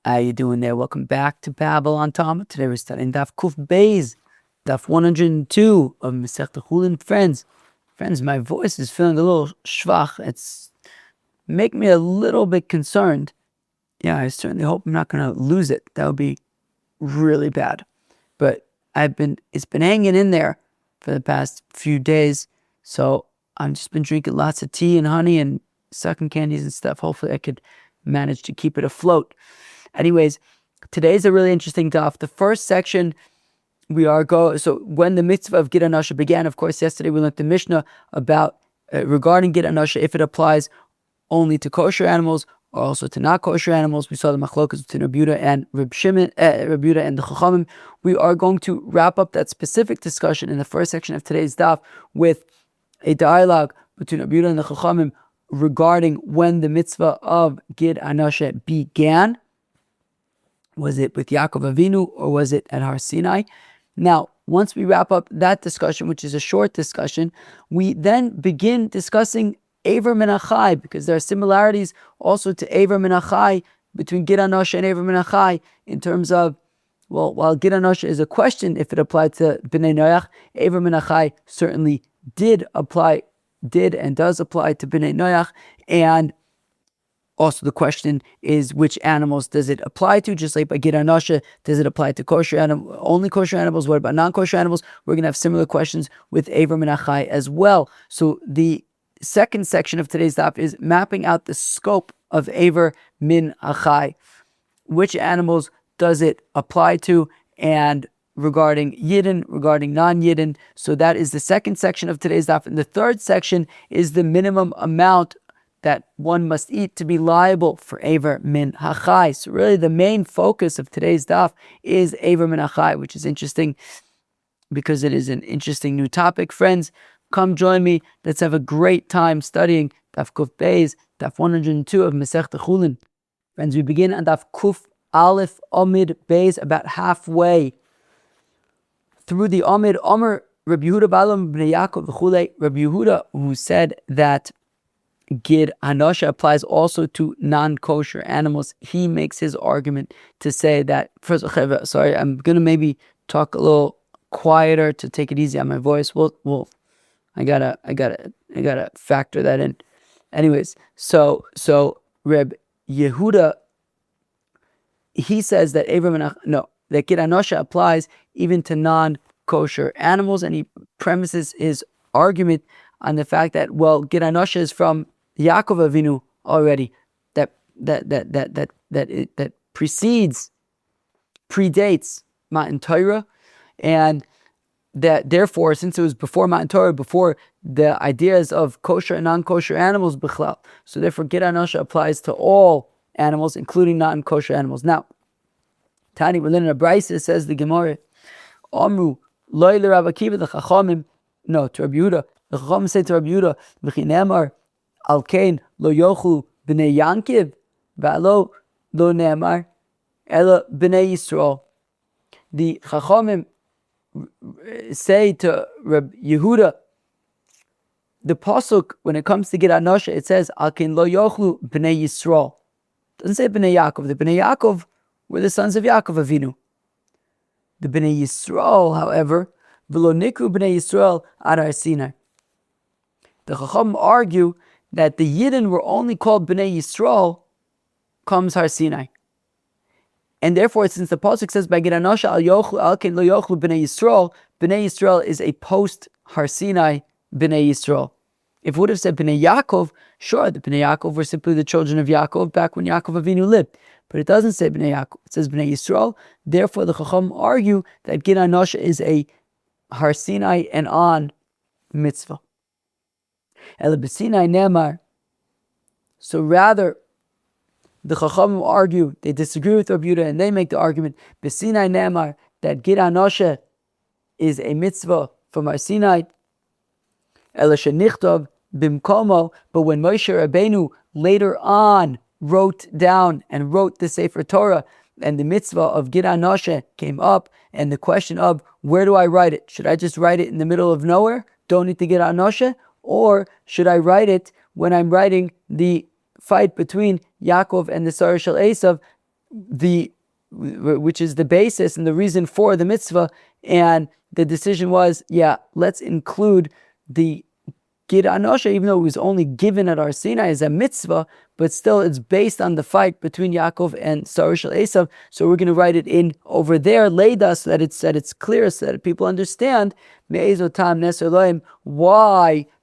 How you doing there? Welcome back to Babble on Talmud. Today we're studying Daf Kuf Beis, Daf 102 of Masechta Chullin. Friends, my voice is feeling a little schwach. It's making me a little bit concerned. Yeah, I certainly hope I'm not going to lose it. That would be really bad. But it's been hanging in there for the past few days. So I've just been drinking lots of tea and honey and sucking candies and stuff. Hopefully I could manage to keep it afloat. Anyways, today's a really interesting daf. The first section so when the mitzvah of Gid hanasheh began, of course, yesterday we learned the Mishnah about regarding Gid hanasheh, if it applies only to kosher animals or also to not kosher animals. We saw the machlokas between Rabbi Yehuda and Rabbi Yehuda and the Chachamim. We are going to wrap up that specific discussion in the first section of today's daf with a dialogue between Rabbi Yehuda and the Chachamim regarding when the mitzvah of Gid hanasheh began. Was it with Yaakov Avinu or was it at Har Sinai? Now, once we wrap up that discussion, which is a short discussion, we then begin discussing Aver min hachai, because there are similarities also to Aver min hachai between Gid hanasheh and Aver min hachai in terms of, well, while Gid hanasheh is a question if it applied to Bnei Noach, Aver min hachai certainly did and does apply to Bnei Noach, and also the question is which animals does it apply to? Just like by Gid hanasheh, does it apply to only kosher animals? What about non-kosher animals? We're going to have similar questions with Aver min hachai as well. So the second section of today's daf is mapping out the scope of Aver min hachai. Which animals does it apply to? And regarding Yidden, regarding non-Yidden. So that is the second section of today's daf. And the third section is the minimum amount that one must eat to be liable for Aver min hachai. So really the main focus of today's daf is Aver min hachai, which is interesting because it is an interesting new topic. Friends, come join me. Let's have a great time studying Daf Kuf Beis, Daf 102 of Masechta Chullin. Friends, we begin on Daf Kuf Aleph Amid Beis, about halfway through the Amid. Amr Rabbi Yehuda Balaam Bnei Yaakov v'chulei. Rabbi Yehuda, who said that Gid hanasheh applies also to non-kosher animals, he makes his argument to say that, first, sorry, I'm going to maybe talk a little quieter to take it easy on my voice. I gotta factor that in. Anyways, so Reb Yehuda, he says that that Gid hanasheh applies even to non-kosher animals, and he premises his argument on the fact that, well, Gid hanasheh is from Yaakov Avinu already, that predates Matan Torah, and that therefore, since it was before Matan Torah, before the ideas of kosher and non-kosher animals bichlal, so therefore Gid hanasheh applies to all animals, including non-kosher animals. Now, Tani, we're learning a brayso, says the Gemara, Amru loy l'Rav Akiva, the Chachamim, no, to Rabbi Yehuda, the Chachamim say to Rabbi Yehuda, v'chinemar al kain lo yochlu b'nei Yankiv, v'alo lo ne'amar ela b'nei Yisrael. The Chachamim say to Rabbi Yehuda, the pasuk, when it comes to Gid hanasheh, it says al kain lo yochlu b'nei Yisrael. It doesn't say b'nei Yaakov. The b'nei Yaakov were the sons of Yaakov Avinu. The b'nei Yisrael, however, v'lo nikru b'nei Yisrael ad Har Sinai. The Chacham argue that the Yidden were only called Bnei Yisrael comes Har Sinai. And therefore, since the pasuk says by Gid hanasheh al ken lo yochlu Bnei Yisrael is a post Har Sinai Bnei Yisrael. If it would have said Bnei Yaakov, sure, the Bnei Yaakov were simply the children of Yaakov back when Yaakov Avinu lived. But it doesn't say Bnei Yaakov, it says Bnei Yisrael. Therefore, the Chacham argue that Gid hanasheh is a Har Sinai and on mitzvah. Ela b'Sinai nemar. So rather, the Chachamim argue, they disagree with Rabbi Yehuda, and they make the argument, b'Sinai nemar, that Gid hanasheh is a mitzvah from Har Sinai. Ela shenichtov bimkomo, but when Moshe Rabbeinu later on wrote the Sefer Torah, and the mitzvah of Gid hanasheh came up, and the question of, where do I write it? Should I just write it in the middle of nowhere? Don't need to Gid hanasheh? Or should I write it when I'm writing the fight between Yaakov and the Sarah Shel Esav which is the basis and the reason for the mitzvah, and the decision was, let's include the Gid hanasheh, even though it was only given at Har Sinai as a mitzvah, but still it's based on the fight between Yaakov and Sarah Shel Esav. So we're going to write it in over there, Leida, so that it's clear, so that people understand why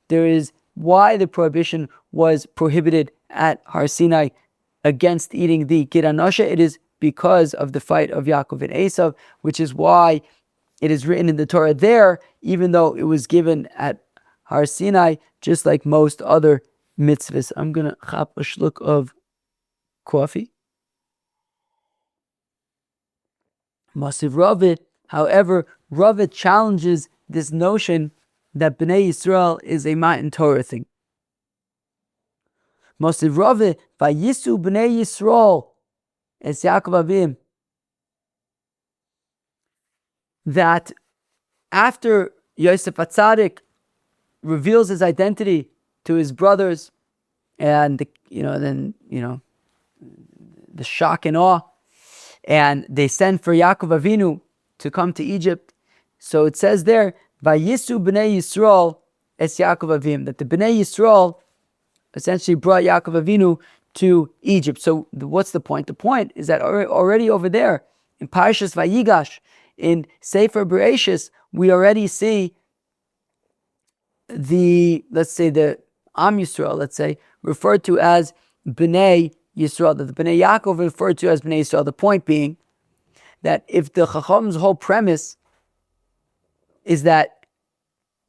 the prohibition was prohibited at Har Sinai against eating the Gid hanasheh. It is because of the fight of Yaakov and Esav, which is why it is written in the Torah there, even though it was given at Har Sinai, just like most other mitzvahs. I'm going to chap a shluk of coffee. Masiv Ravid, however, Ravid challenges this notion that Bnei Yisrael is a Matan Torah thing. Masiv Ravid, Vayisu Bnei Yisrael, es Yaakov Avim, that after Yosef HaTzadik reveals his identity to his brothers, and the shock and awe, and they send for Yaakov Avinu to come to Egypt. So it says there, Vayisu Bnei Yisrael es Yaakov Avim, that the Bnei Yisrael essentially brought Yaakov Avinu to Egypt. So what's the point? The point is that already over there in Parshas Vayigash, in Sefer Bereshis, we already see the Am Yisrael, referred to as Bnei Yisrael, that the Bnei Yaakov referred to as Bnei Yisrael. The point being that if the Chacham's whole premise is that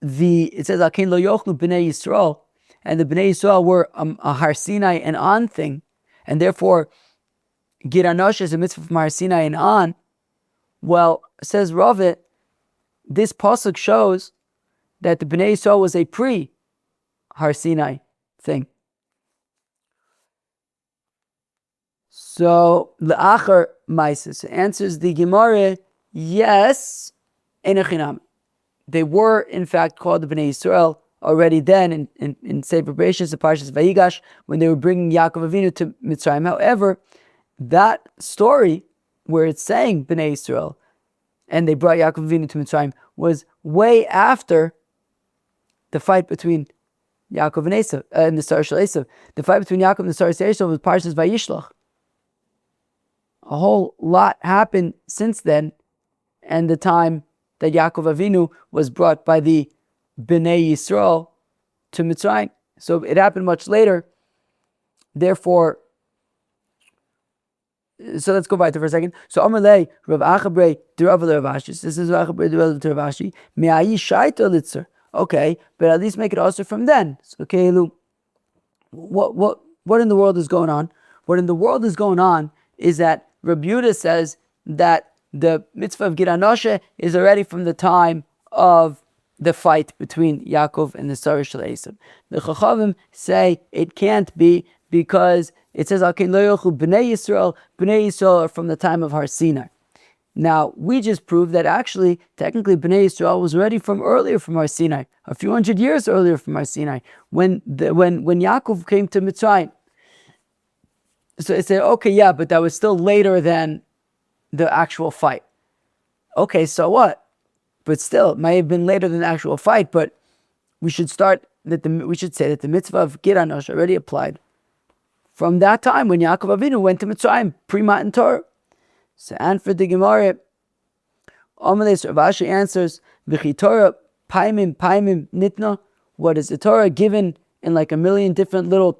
it says Akein lo yochlu Bnei Yisrael, and the Bnei Yisrael were a Har Sinai and on thing, and therefore Gid hanasheh is a mitzvah from Har Sinai and on. Well, says Ravit, this pasuk shows that the Bnei Yisrael was a pre-Har Sinai thing. So, L'achar Maisis answers the Gemara, yes, Enochinam. They were, in fact, called the Bnei Yisrael already then in Sefer Bereshis, the Parshas Vayigash, when they were bringing Yaakov Avinu to Mitzrayim. However, that story where it's saying Bnei Yisrael, and they brought Yaakov Avinu to Mitzrayim, was way after the fight between Yaakov and Esav, and the Sarah Shel Esav. The fight between Yaakov and the Sarah Shel Esav was Parshas Vayishlach. A whole lot happened since then, and the time that Yaakov Avinu was brought by the Bnei Yisrael to Mitzrayim. So it happened much later. Therefore, so let's go back to for a second. So Amalei Rav Achabrei Rav Ravashi. This is Rav Achabrei Rav Ravashi. Me'ayi shaita litzer. Okay, but at least make it also from then. So Keilu, what in the world is going on? What in the world is going on is that Rabbi Yehuda says that the mitzvah of Gid hanasheh is already from the time of the fight between Yaakov and the Sarah Shel Esav. The Chachavim say it can't be because it says Akein lo yochlu Bnei Yisrael. Bnei Yisrael are from the time of Har Sinai. Now, we just proved that actually, technically, Bnei Yisrael was already from earlier from Har Sinai, a few hundred years earlier from Har Sinai, when Yaakov came to Mitzrayim. So it said, okay, but that was still later than the actual fight. Okay, so what? But still, it may have been later than the actual fight, but we should say that the mitzvah of Gid hanasheh already applied from that time when Yaakov Avinu went to Mitzrayim, pre-Matan Torah. So, and for the Gemara, Amalei Rav Ashi answers, V'chi Torah paimim nitna. What is the Torah given in like a million different little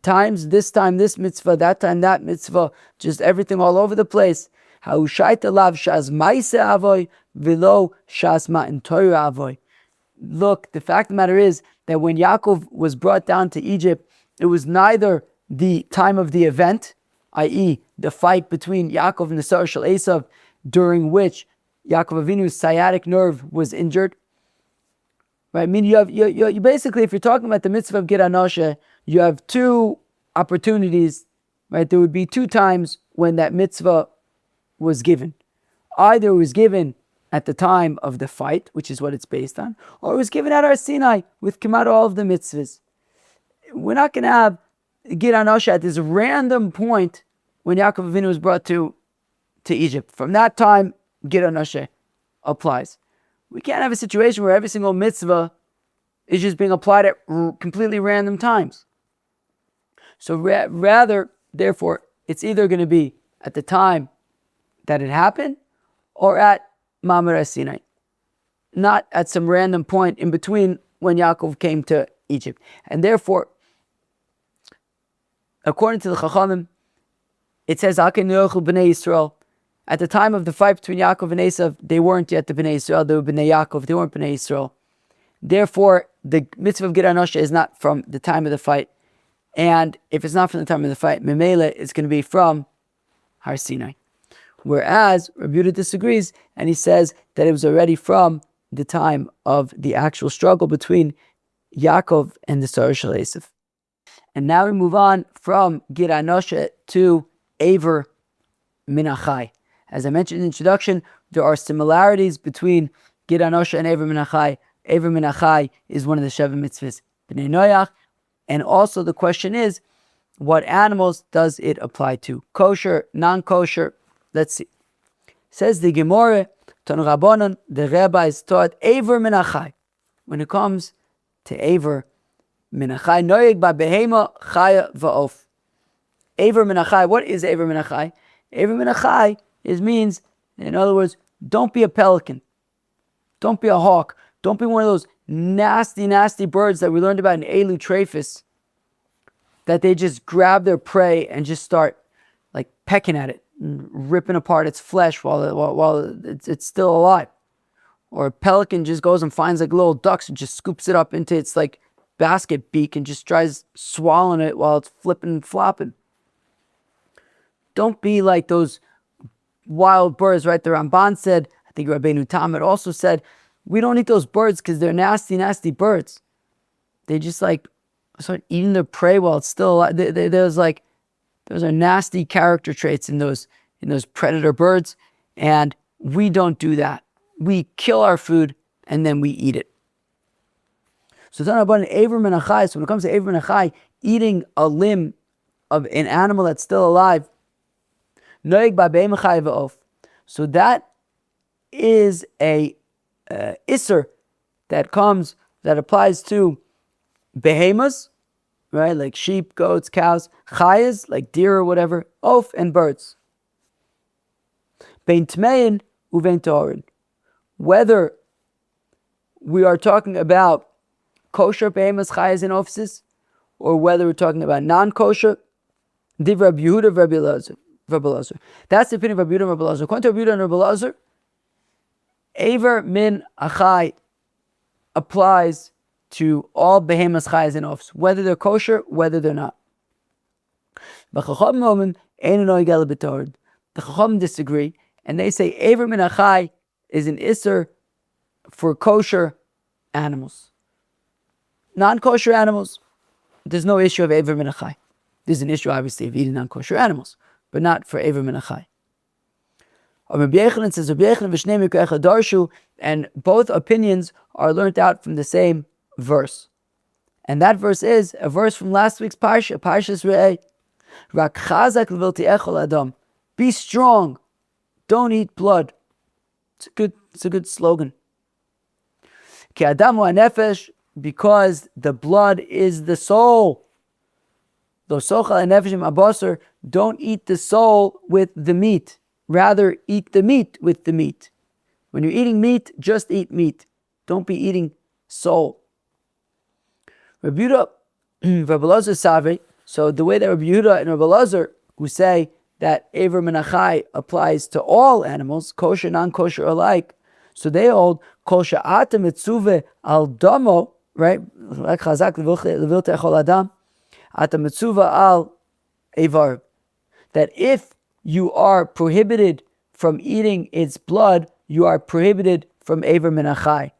times? This time this mitzvah, that time that mitzvah, just everything all over the place. Ha'ushaita lav shas ma'ase avoy v'lo shas ma'an Torah avoy. Look, the fact of the matter is that when Yaakov was brought down to Egypt, it was neither the time of the event, i.e., the fight between Yaakov and the Sarah Shel Esav, during which Yaakov Avinu's sciatic nerve was injured. Right? I mean, you basically, if you're talking about the mitzvah of Gid hanasheh, you have two opportunities. Right? There would be two times when that mitzvah was given. Either it was given at the time of the fight, which is what it's based on, or it was given at Har Sinai with Kemat all of the mitzvahs. We're not going to have Gid hanasheh at this random point when Yaakov Avinu was brought to Egypt. From that time, Gid hanasheh applies. We can't have a situation where every single mitzvah is just being applied at completely random times. So rather, therefore, it's either going to be at the time that it happened or at Mamre Sinai, not at some random point in between when Yaakov came to Egypt. And therefore, according to the Chachamim, it says, B'nai Yisrael. At the time of the fight between Yaakov and Esav, they weren't yet the B'nai Yisrael, they were B'nai Yaakov, they weren't B'nai Yisrael. Therefore, the mitzvah of Gid hanasheh is not from the time of the fight. And if it's not from the time of the fight, Memele is going to be from Har Sinai. Whereas Rabbi Yehuda disagrees, and he says that it was already from the time of the actual struggle between Yaakov and the Sarah Shel Esav. And now we move on from Gid hanasheh to Aver min hachai. As I mentioned in the introduction, there are similarities between Gid hanasheh and Aver min hachai. Aver min hachai is one of the Sheva mitzvahs, B'nai Noach. And also the question is, what animals does it apply to? Kosher, non-kosher? Let's see. Says the Gemara, Ton Rabbanon, the rabbis taught Aver min hachai. When it comes to Aver min hachai, Noyeg ba behema chaya va'of. Aver min hachai, what is Aver min hachai? Aver min hachai means, in other words, don't be a pelican. Don't be a hawk. Don't be one of those nasty, nasty birds that we learned about in Elu Trefus, that they just grab their prey and just start like pecking at it, ripping apart its flesh while it's still alive. Or a pelican just goes and finds like little ducks and just scoops it up into its like basket beak and just tries swallowing it while it's flipping and flopping. Don't be like those wild birds, right? The Ramban said, I think Rabbeinu Tamid also said, we don't eat those birds because they're nasty, nasty birds. They just like start eating their prey while it's still alive. Those are nasty character traits in those predator birds, and we don't do that. We kill our food and then we eat it. So it's not about an Aver min hachai. So when it comes to Aver min hachai, eating a limb of an animal that's still alive, noeg ba behem chai va'of. So that is a Isser that applies to behemoths, right? Like sheep, goats, cows, chayas, like deer or whatever, oaf, and birds. Bein tmein uvein torin. Whether we are talking about kosher behemoths, chayas, and oafses, or whether we're talking about non-kosher, div Rabbi Yehuda, Rabbi Elazar. That's the opinion of Rabbi Yehuda and Rabbi Elazar. According to Rabbi Yehuda and Rabbi Elazar, Aver min hachai applies to all behemoths, chayas, and oafs, whether they're kosher, whether they're not. The Chacham disagree, and they say Aver min hachai is an Isser for kosher animals. Non-kosher animals, there's no issue of Aver min hachai. There's an issue, obviously, of eating non-kosher animals, but not for Aver min hachai. Rabbi Yochanan says, and both opinions are learnt out from the same verse. And that verse is a verse from last week's Parsha, Parshas Re'eh. Rak chazak levilti echol adam. Be strong, don't eat blood. It's a good slogan. Ki adam nefesh, because the blood is the soul. Lo sochal nefesh im abasar, don't eat the soul with the meat. Rather, eat the meat with the meat. When you're eating meat, just eat meat. Don't be eating soul. Rabbi Yehuda, Rabbi Elazar Savri, so the way that Rabbi Yehuda and Rabbi Elazar, who say that Aver min hachai applies to all animals, kosher, non-kosher alike, so they hold kol she'ata mitzuve al damo, right? Like chazak levilti echol adam, ata mitzuve al evar. That if you are prohibited from eating its blood, you are prohibited from Aver min hachai.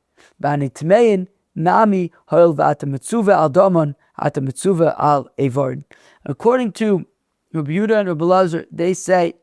B'ani tmein nami hoil v'ata mitzuve al damon ata mitzuve al evar. According to Rabbi Yehuda and Rabbi Elazar, they say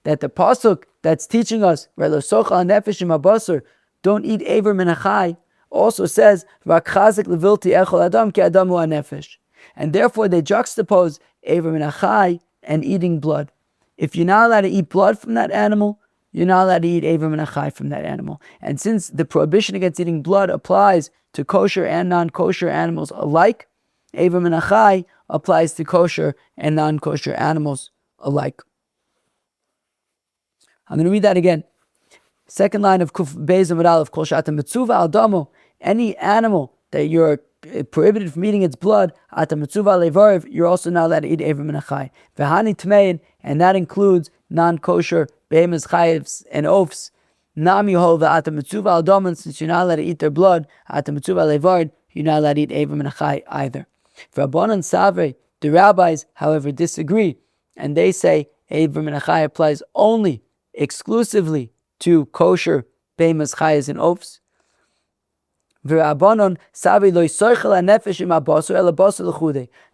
that the pasuk that's teaching us, right, lo sochal nefesh im abasar, don't eat Aver min hachai, also says rak chazik levilti echol adam ki adam hu nefesh, and therefore they juxtapose Aver min hachai and eating blood. If you're not allowed to eat blood from that animal, you're not allowed to eat Eiver min hachai from that animal. And since the prohibition against eating blood applies to kosher and non-kosher animals alike, Eiver min hachai applies to kosher and non-kosher animals alike. I'm going to read that again. Second line of Kuf Beis Amud Aleph, Kol she'ata mitzuva al damo, any animal that you're prohibited from eating its blood, ata mitzuva al eivar, you're also not allowed to eat Eiver min hachai. V'hani tmein, and that includes non-kosher behemoths, chayivs, and oafs. Nam yehol v'ata mitzuva al damo, since you're not allowed to eat their blood, ata mitzuva al eivar, you're not allowed to eat Eiver min hachai either. V'abonan savre, the rabbis, however, disagree, and they say Eiver min hachai applies only, exclusively, to kosher behemoths, chayes, and oafs.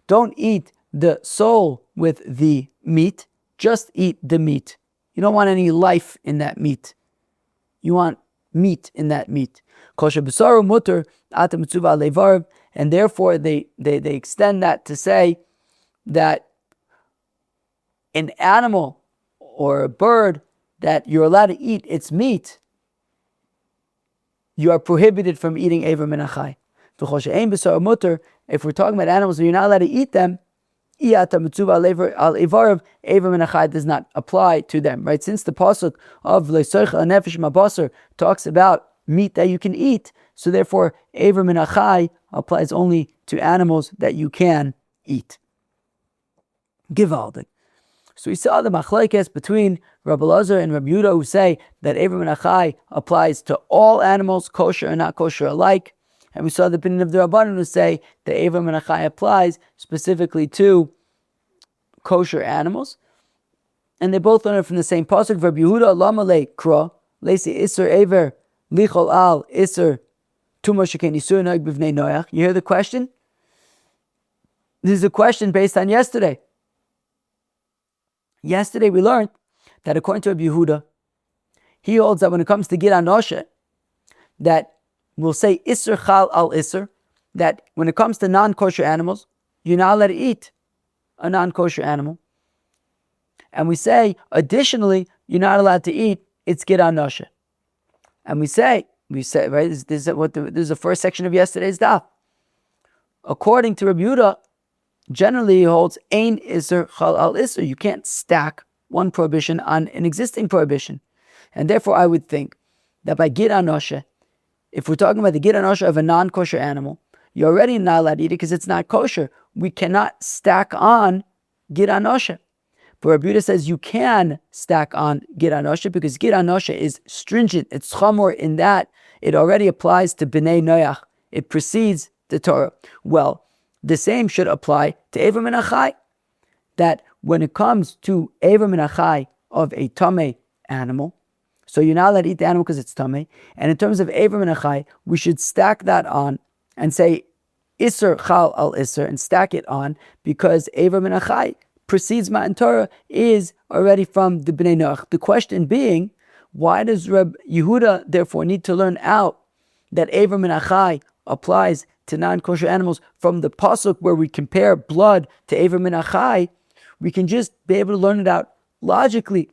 Don't eat the soul with the meat, just eat the meat. You don't want any life in that meat. You want meat in that meat. And therefore they extend that to say that an animal or a bird that you're allowed to eat its meat, you are prohibited from eating Eiver min hachai. If we're talking about animals and you're not allowed to eat them, Eiver min hachai does not apply to them, right? Since the pasuk of Leisoichel nefesh mabasar talks about meat that you can eat, so therefore Eiver min hachai applies only to animals that you can eat. Givaldik. So we saw the machlekes between Rabbi Elazar and Rabbi Yehuda, who say that Eiver min hachai applies to all animals, kosher and not kosher alike. And we saw the opinion of the Rabbanan, who say that Eiver min hachai applies specifically to kosher animals. And they both learn it from the same pasuk. Rabbi Yehuda lama le kra leisi iser Eiver lichol al iser tuma sheken isur noeg b'vnei noach. You hear the question? This is a question based on yesterday. Yesterday we learned that according to Rabbi Yehuda, he holds that when it comes to gid hanasheh, that we'll say iser chal al iser, that when it comes to non-kosher animals, you're not allowed to eat a non-kosher animal. And we say, additionally, you're not allowed to eat its gid hanasheh. And we say, right, this is the first section of yesterday's daf. According to Rabbi Yehuda, generally he holds ein iser chal al iser. You can't stack one prohibition on an existing prohibition. And therefore I would think that by gid hanasheh, if we're talking about the gid hanasheh of a non-kosher animal, you're already not allowed to eat it because it's not kosher. We cannot stack on gid hanasheh. But Rabbi Yehuda says you can stack on gid hanasheh because gid hanasheh is stringent. It's chamor in that it already applies to b'nei noach. It precedes the Torah. Well, the same should apply to Eiver min hachai. That when it comes to Eiver min hachai of a tamei animal, so you're not allowed to eat the animal because it's tamei. And in terms of Eiver min hachai, we should stack that on and say iser chal al iser and stack it on because Eiver min hachai precedes Matan Torah, is already from the Bnei Noach. The question being, why does Reb Yehuda therefore need to learn out that Eiver min hachai applies to non-kosher animals from the pasuk where we compare blood to Eiver min hachai? We can just be able to learn it out logically.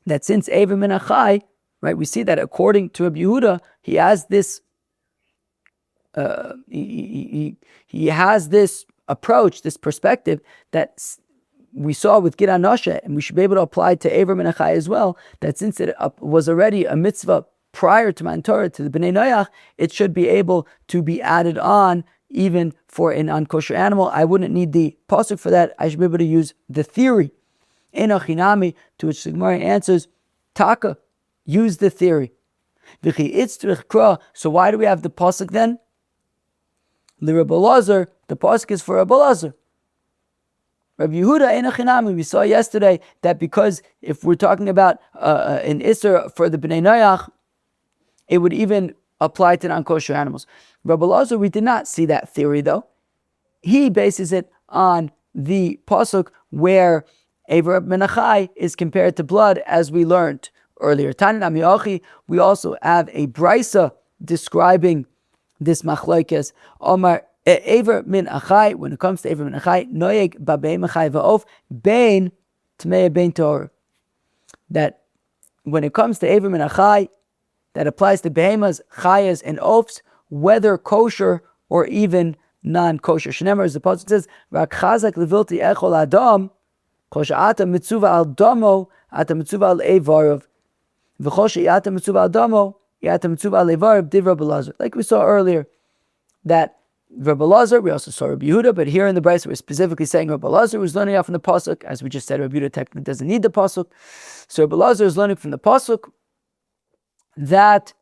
That since Eiver min hachai, right, we see that according to Rabbi Yehuda, he has this he has this approach, this perspective that we saw with gid hanasheh, and we should be able to apply to Eiver min hachai as well, that since it was already a mitzvah prior to Matan Torah, to the Bnei Noach, it should be able to be added on even for an unkosher animal. I wouldn't need the pasuk for that. I should be able to use the theory. Enochinami, to which the Gemara answers, Taka, use the theory. So why do we have the pasuk then? L'Reb Elazar, the pasuk is for Reb Elazar. Rabbi Yehuda enochinami. We saw yesterday that because if we're talking about an iser for the Bnei Noach, it would even apply to non-kosher animals. Rabbi Elazar, we did not see that theory though. He bases it on the pasuk where Eiver min hachai is compared to blood, as we learned earlier. We also have a brisa describing this machlokes. Omar Aver min hachai, when it comes to aver min hachai, noyeg babeim hachai va'of, bein tmei bein torah. That when it comes to aver min hachai, that applies to behemoths, chayas, and oafs, whether kosher or even non-kosher. Shneimar, as the pasuk says, "Rak chazak levilti echol adam, kol she'ata mitzuva al damo, ata mitzuva al evarov, v'chol she'ata mitzuva al damo, yata mitzuva al evarov." Div Rabbi Elazar, like we saw earlier, that Rabbi Elazar, we also saw Rabbi Yehuda, but here in the Brisa we're specifically saying Rabbi Elazar was learning out from the pasuk. As we just said, Rabbi Yehuda technically doesn't need the pasuk, so Rabbi Elazar is learning from the pasuk that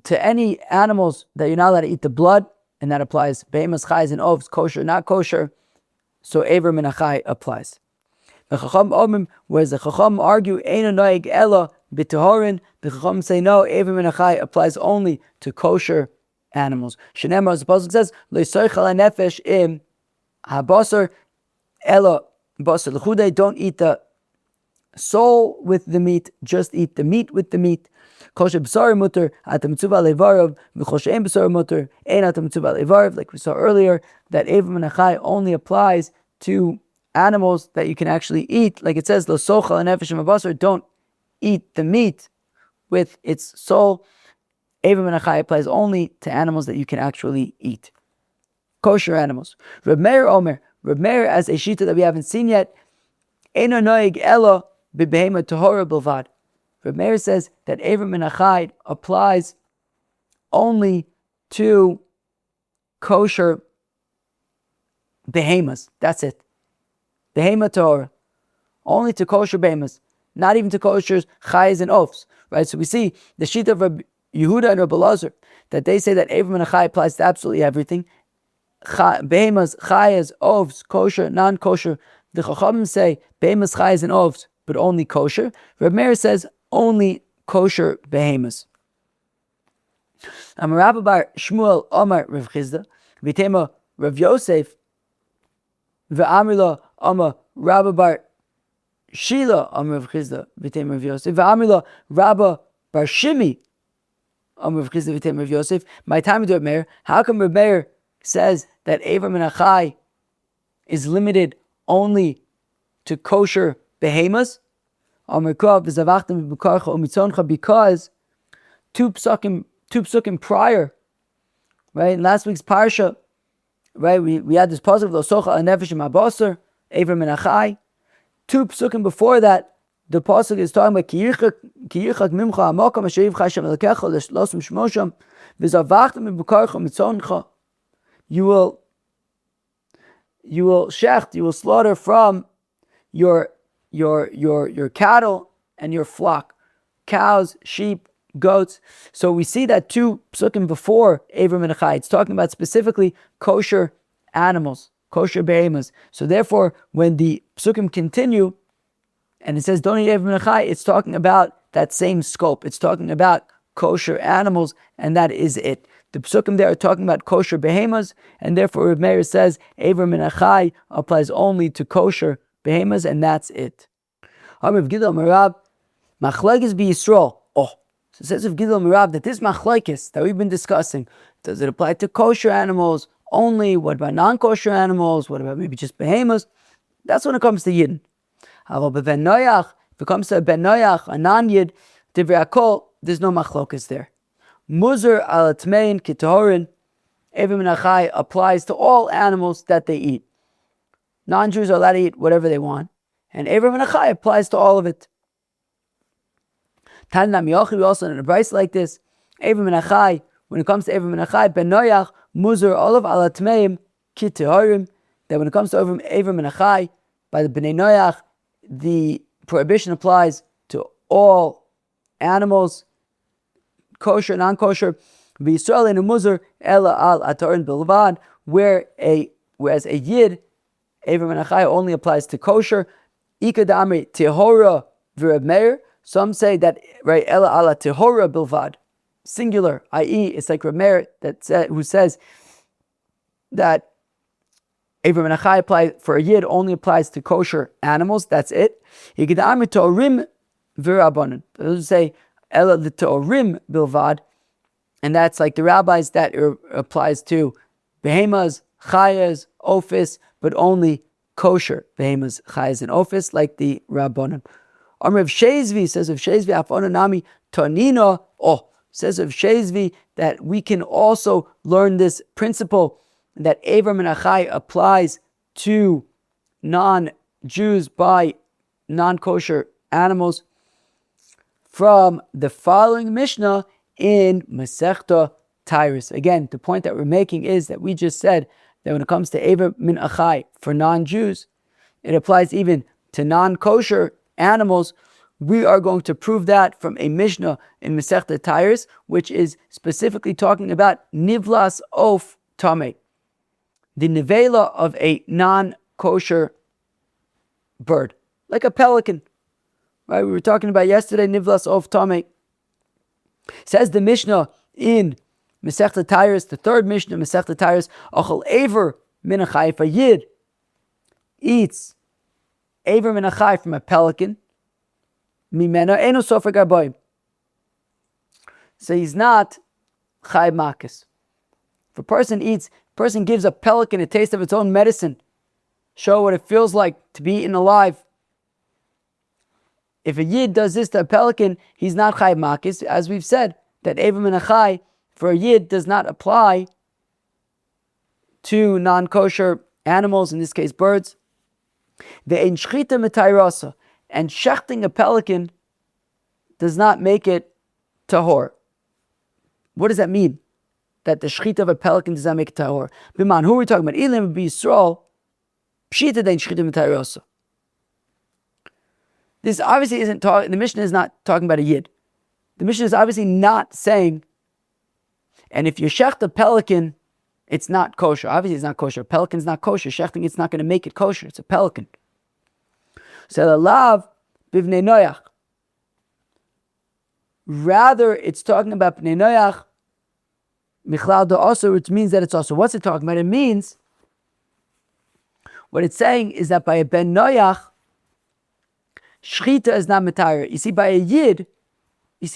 to any animals that you're not allowed to eat the blood, and that applies behemoths, chayes, and oves, kosher, not kosher, so aver min hachai applies. The Chacham Omim, whereas the Chacham argue, Eino noeg ela b'tehorin, the Chacham say no, aver min hachai applies only to kosher animals. Shneimar, as the pasuk says, lo yisoichel hanefesh im habasar ela basar l'chudei, don't eat the soul with the meat, just eat the meat with the meat. Kosher b'sar muter at mitzuva levarov, v'kosher ein b'sar muter ein at mitzuva levarov. Like we saw earlier, that aver min hachai only applies to animals that you can actually eat. Like it says, lo sochal hanefesh im habasar, don't eat the meat with its soul. Aver min hachai applies only to animals that you can actually eat. Kosher animals. Reb Meir Omer, Reb Meir, as a shita that we haven't seen yet, Eino noeg ela b'behema tahora bilvad. Reb Meir says that aver min hachai applies only to kosher behemoths. That's it. Behema tahora. Only to kosher behemoths. Not even to kosher chayes and oafs. Right? So we see the sheet of Rabbi Yehuda and Rabbi Elazar, that they say that aver min hachai applies to absolutely everything. Behemoths, chayes, oafs, kosher, non-kosher. The Chachamim say behemoths, chayes, and oafs, but only kosher. Reb Meir says only kosher behemoths. Amar Rabbi bar Shmuel Omar Rav Chizda v'tema Rav Yosef v'amrila Amar Rabbi bar Shila Amar Rav Chizda v'tema Rav Yosef v'amrila Rabbi bar Shimi Amar Rav Chizda v'tema Rav Yosef. My time to Reb Meir. How come Reb Meir says that aver min hachai is limited only to kosher behemoths? Because two psukim prior, right, in last week's parsha, right, we had this pasuk lo sochal hanefesh im habasar, aver min hachai. Two psukim before that, the pasuk is talking about ki yirchak mimcha hamakam asher yivcha Hashem elokecha l'shlosim shmosham v'zavachtem b'karcha mitzoncha. You will shecht, you will slaughter from your cattle and your flock, cows, sheep, goats. So we see that two psukim before aver min hachai, it's talking about specifically kosher animals, kosher behemoths. So therefore, when the psukim continue and it says don't eat aver min hachai, it's talking about that same scope. It's talking about kosher animals, and that is it. The psukim there are talking about kosher behemoths, and therefore Reb Meir says aver min hachai applies only to kosher behemoths, and that's it. Rav Gidol Merab, machlokes b'Yisrael. So it says of Gidol Merab that this machlokes that we've been discussing, does it apply to kosher animals only? What about non-kosher animals? What about maybe just behemoths? That's when it comes to Yidden. If it comes to a ben noyach, a non-Yid, divrei hakol, there's no machlokes there. Muzar al atmein kitahorin, aver min hachai applies to all animals that they eat. Non-Jews are allowed to eat whatever they want, and aver min hachai applies to all of it. Tanna miyochi, we also in a Brisa like this. Aver min hachai, when it comes to aver min hachai, ben noyach muzar olav al atmeim kitahorim. That when it comes to aver min hachai, by the bnei noyach, the prohibition applies to all animals, kosher, non-kosher. V'Yisrael enu muzar ela al atarin bilvad, whereas a yid, aver min hachai only applies to kosher. Ika da'amri tehora v'Reb Meir. Some say that right ela ala tehora bilvad, singular, i.e., it's like Reb Meir who says that aver min hachai apply for a yid only applies to kosher animals. That's it. Ika da'amri torim v'Rabbanan. Those who say ela the torim bilvad, and that's like the rabbis, that applies to behemas, chayas, ophis, but only kosher behemas, chayas, and ophis, like the rabbanon. Amr of Shezvi says of Shezvi afonanami tonina. Says of Shezvi that we can also learn this principle that Ever min hachai applies to non-Jews by non-kosher animals from the following Mishnah in Masechta Tyrus. Again, the point that we're making is that we just said that when it comes to Ever min hachai for non-Jews, it applies even to non-kosher animals. We are going to prove that from a Mishnah in Masechta Tyrus, which is specifically talking about nivlas of tameh, the nevela of a non-kosher bird, like a pelican. Right? We were talking about yesterday, nivlas of tameh. Says the Mishnah in Masechta Tyrus, the third Mishnah, Masechta Tyrus, achal ever min hachai, if a yid eats ever min hachai from a pelican, mimena eno sofer garboim. So he's not chai makis. If a person gives a pelican a taste of its own medicine, show what it feels like to be eaten alive. If a yid does this to a pelican, he's not chai makis, as we've said, that ever min hachai for a yid does not apply to non-kosher animals, in this case birds. Ve'ein shchita mitayrasa. And shechting a pelican does not make it tahor. What does that mean? That the shechita of a pelican does not make it tahor. B'man, who are we talking about? Ilim b'Yisrael, pshita dein shechita mitayrosa. This obviously isn't talking. The Mishnah is not talking about a yid. The Mishnah is obviously not saying, and if you shecht a pelican, it's not kosher. Obviously, it's not kosher. A pelican's not kosher. Shechting it's not going to make it kosher. It's a pelican. So the lav bivnei noyach. Rather, it's talking about bnei noyach michlal da also, which means that it's also. What's it talking about? It means, what it's saying is that by a ben noyach, shchita is not mitayr. You see, by a yid, we have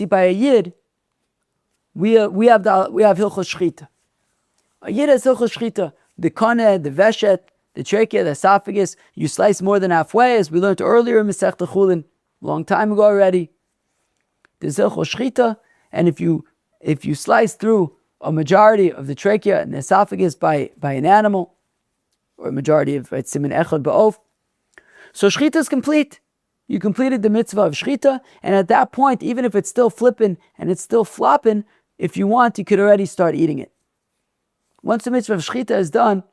hilchos shchita. A yid has hilchos shchita. The koneh, the veshet, the trachea, the esophagus, you slice more than halfway, as we learned earlier in Masechta Chullin, a long time ago already. There's hilchos shchita, and if you slice through a majority of the trachea and the esophagus by an animal, or a majority of simin echad ba'of, so shchita is complete. You completed the mitzvah of shchita, and at that point, even if it's still flipping and it's still flopping, if you want, you could already start eating it. Once the mitzvah of shchita is done,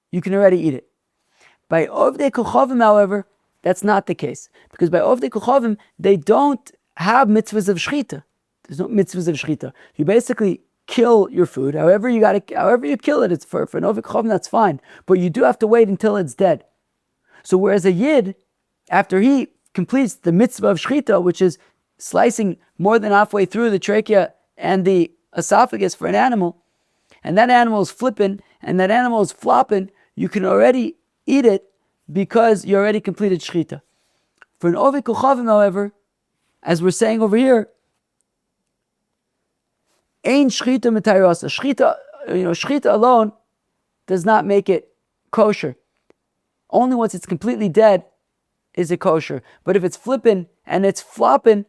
you can already eat it. By Ovdei Kochavim, however, that's not the case. Because by Ovdei Kochavim, they don't have mitzvahs of shchita. There's no mitzvahs of shchita. You basically kill your food. However you kill it, it's for an Ovdei Kochavim, that's fine. But you do have to wait until it's dead. So whereas a yid, after he completes the mitzvah of shchita, which is slicing more than halfway through the trachea and the esophagus for an animal, and that animal is flipping, and that animal is flopping, you can already eat it because you already completed shchita. For an Ovdei Kochavim, however, as we're saying over here, ein shchita mitayrasa. Shchita alone does not make it kosher. Only once it's completely dead is it kosher. But if it's flipping and it's flopping,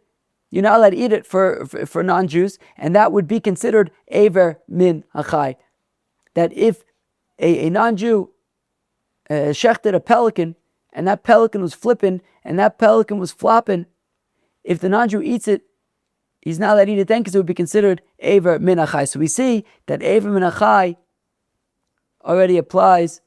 you're not allowed to eat it for non-Jews, and that would be considered aver min hachai. That if a non-Jew shechted a pelican, and that pelican was flipping, and that pelican was flopping, if the non-Jew eats it, he's not allowed to eat it then, because it would be considered aver min hachai. So we see that aver min hachai already applies.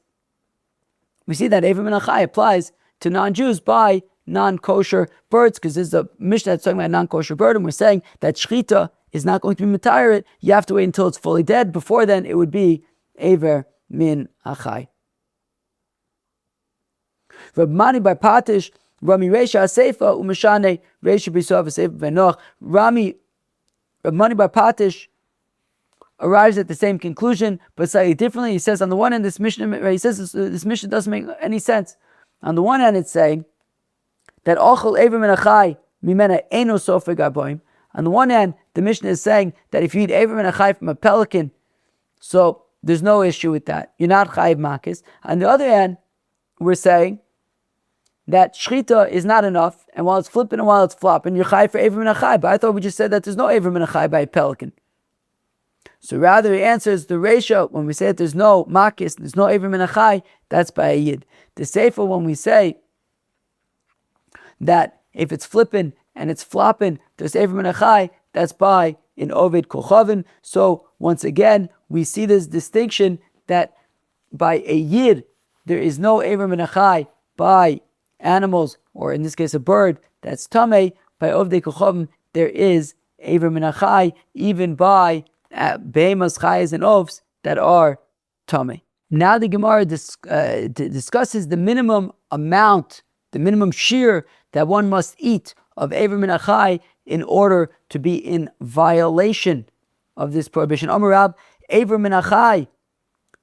We see that aver min hachai applies to non-Jews by non-kosher birds, because this is a Mishnah that's talking about a non-kosher bird, and we're saying that shchita is not going to be mitayer. You have to wait until it's fully dead. Before then, it would be aver min hachai. Rabmani bar Patish, Rami Reisha Aseifa, Umeshane Reisha B'Yisrael Aseifa V'Noach. Rabmani bar Patish arrives at the same conclusion, but slightly differently. He says on the one hand, this Mishnah doesn't make any sense. On the one hand, it's saying that Ochel Ever Min Hachai Mimena Eino Sofer Garboim. On the one hand, the Mishnah is saying that if you eat Aver min hachai from a pelican, so there's no issue with that. You're not chayiv makis. On the other hand, we're saying that shchita is not enough, and while it's flipping and while it's flopping, you're chayiv for Aver min hachai. But I thought we just said that there's no Aver min hachai by a pelican. So rather he answers the ratio when we say that there's no makis, there's no Aver min hachai, that's by a yid. The sefer when we say that if it's flipping and it's flopping, there's Aver min hachai, that's by an Oved Kochavin. So once again, we see this distinction that by a yid, there is no Aver min hachai by animals, or in this case a bird, that's Tameh. By Oved Kochavin, there is Aver min hachai, even by behemas, chayas, and ovs that are Tameh. Now the Gemara discusses the minimum amount, the minimum shear that one must eat of Aver min hachai in order to be in violation of this prohibition. Amar Rab, Aver min hachai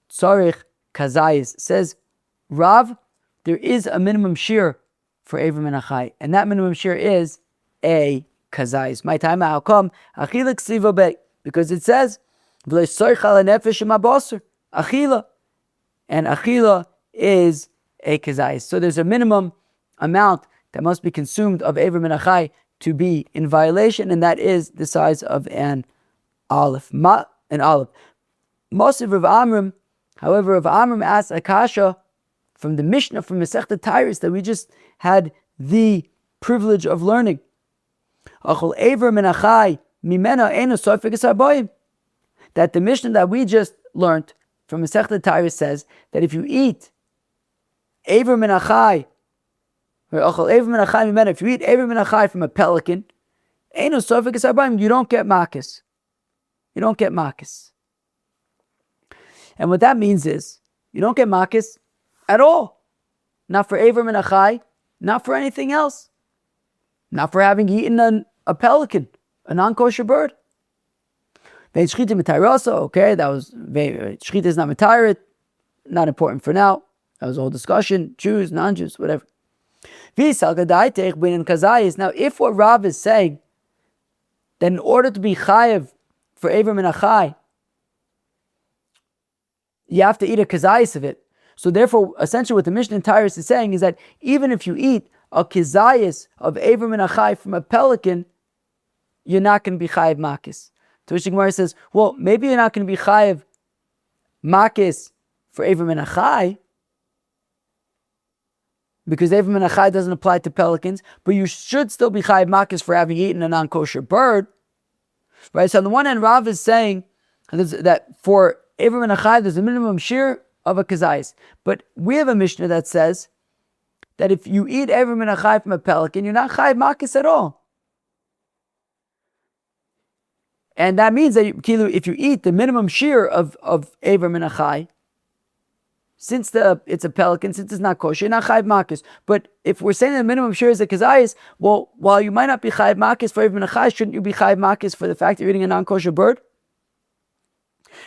tzarich kazayis. Says Rav, there is a minimum shear for Aver min hachai, and that minimum shear is a kazayis. My time, how come? Achila ksiva be, because it says v'lo soich ala nefesh imabosar achila, and achila is a kazayis. So there's a minimum amount that must be consumed of Aver min hachai to be in violation, and that is the size of an olive. An olive. Mosiv Rav Amram, however, Rav Amram asks Akasha from the Mishnah from Masechta Tyrus that we just had the privilege of learning. Achol Aver min hachai mimena eino sofek esarboim. That the Mishnah that we just learned from Masechta Tyrus says that if you eat Aver min hachai, if you eat Aver min hachai from a pelican, you don't get makis. You don't get makis. And what that means is, you don't get makis at all. Not for Aver min hachai, not for anything else. Not for having eaten a pelican, a non-kosher bird. Okay, that was, shchita is not metayrut, not important for now. That was a whole discussion, Jews, non-Jews, whatever. Now, if what Rav is saying, that in order to be chayev for Aver min hachai, you have to eat a kazayis of it. So therefore, essentially what the Mishnah in Tyrus is saying is that even if you eat a kazayis of Aver min hachai from a pelican, you're not going to be chayev makis. To which the Gemara says, well, maybe you're not going to be chayev makis for Aver min hachai, because Aver min hachai doesn't apply to pelicans, but you should still be chayev makis for having eaten a non-kosher bird. Right? So on the one hand, Rav is saying that for Aver min hachai, there's a minimum shear of a kazayis. But we have a Mishnah that says that if you eat Aver min hachai from a pelican, you're not chayev makis at all. And that means that if you eat the minimum shear of Aver min hachai, since it's a pelican, since it's not kosher, you're not chayiv makis. But if we're saying the minimum shear is a kazayis, well, while you might not be chayiv makis for Aver min hachai, shouldn't you be chayiv makis for the fact that you're eating a non-kosher bird?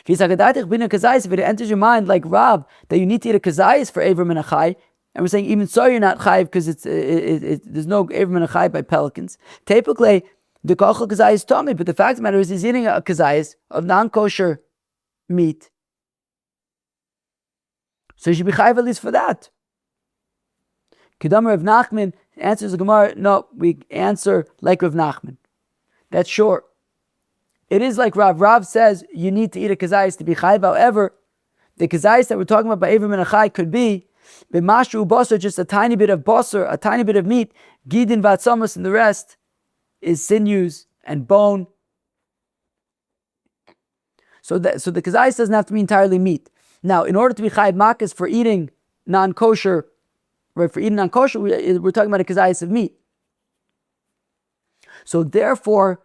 If it enters your mind like Rab that you need to eat a kazayis for Aver min hachai, and we're saying even so you're not chayiv because there's no Aver min hachai by pelicans. Typically, the kochel kazayis tummy, but the fact of the matter is he's eating a kazayis of non-kosher meat. So you should be chayiv at least for that. Kedam Rav Nachman answers the Gemara, no, we answer like Rav Nachman. That's short. It is like Rav. Rav says you need to eat a kazayis to be chayiv. However, the kazayis that we're talking about by Aver min hachai could be b'mashu basar, just a tiny bit of basar, a tiny bit of meat, gidin vatzamas, and the rest is sinews and bone. So the kazayis doesn't have to be entirely meat. Now, in order to be chayiv makis for eating non-kosher, right? For eating non-kosher, we're talking about a kazayis of meat. So therefore,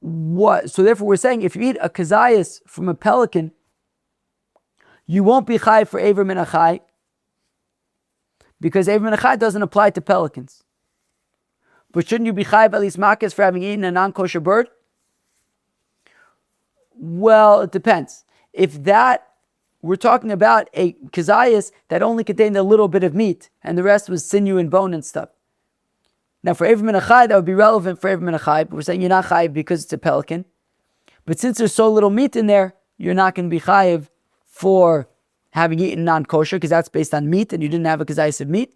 we're saying if you eat a kazayis from a pelican, you won't be chayiv for Aver min hachai, because Aver min hachai doesn't apply to pelicans. But shouldn't you be chayiv at least makis for having eaten a non-kosher bird? Well, it depends. If that we're talking about a kazayis that only contained a little bit of meat and the rest was sinew and bone and stuff. Now for Ever Min Hachai, that would be relevant for Ever Min Hachai, but we're saying you're not chayiv because it's a pelican. But since there's so little meat in there, you're not going to be chayiv for having eaten non-kosher, because that's based on meat, and you didn't have a kazayis of meat.